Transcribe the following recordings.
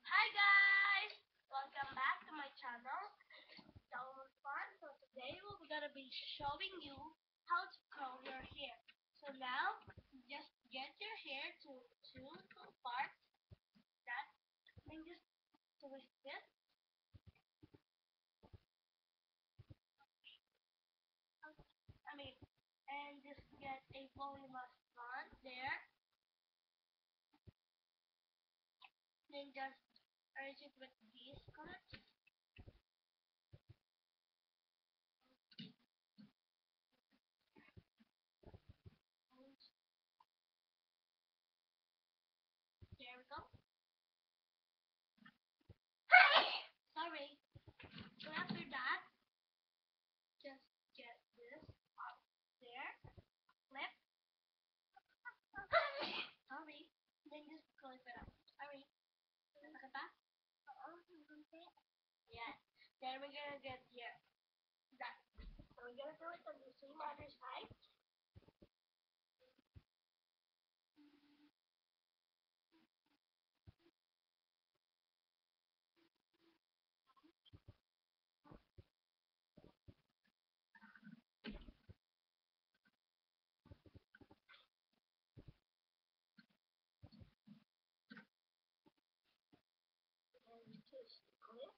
Hi guys! Welcome back to my channel, Download Fun. So today we're gonna be showing you how to curl your hair. So now, just get your hair to two equal parts. That, then just twist it. And just get a voluminous bun there. Then just arrange it with these clips. There we go. Sorry. So after that, just get this up there, flip. Sorry. Then just clip it up. Sorry. Look at that. Yes. Then we're gonna get here. That. So we're gonna do it on the same other side. And just clip.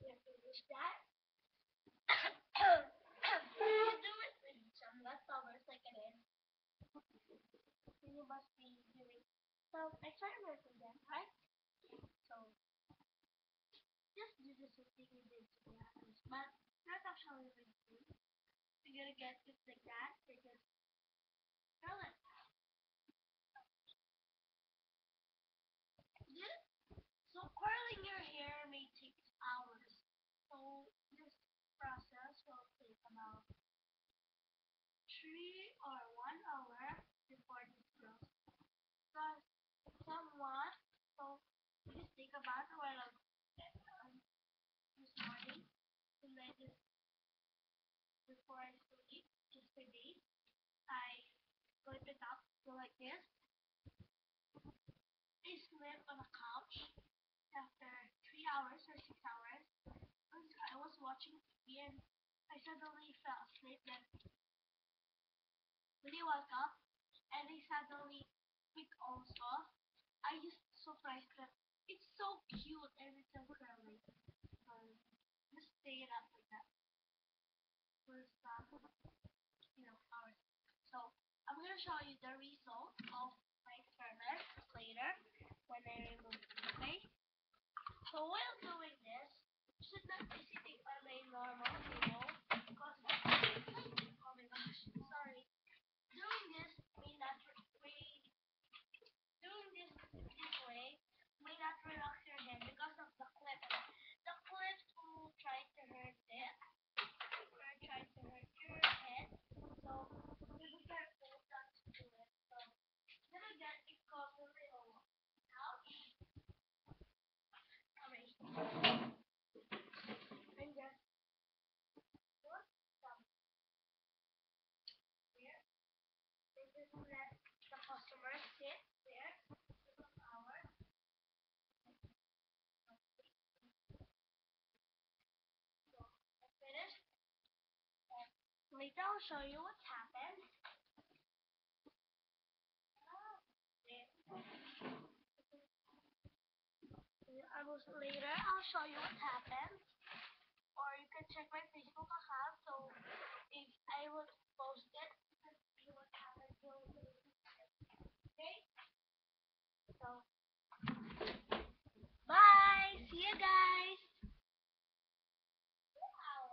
You have to finish that. You do it with some leftovers like it is. You must be doing. So I try to work with them, right? So just do the same thing we did to the others, but not actually really good. You're gonna get it like that. You just curl it. So curling your hair may take hours. So this process will take about 3 or 1 hour before this grows. Because somewhat, so you just take a bath while this morning, and then just before I sleep, just for days, I flip it up so like this. I slept on a couch after 3 hours or 6 hours. I was watching TV and I suddenly fell asleep. Then when I woke up and I suddenly picked also, I just surprised that it's so cute and it's so curly. So just stay it up like that for some hours. So I'm gonna show you the result of my experiment later when I remove it. Okay. So while doing this, you should not be sitting on a normal table because oh my gosh, sorry. Doing this may not may doing this way may not relax your head because of the clip. The clips will try to hurt it or try to hurt your head. So be careful not to do it. So then again, it causes a little ouch. Sorry. And just put some here. And just let the customer sit there for some hours. So I finished. Later I'll show you what happened. Later I'll show you what happened.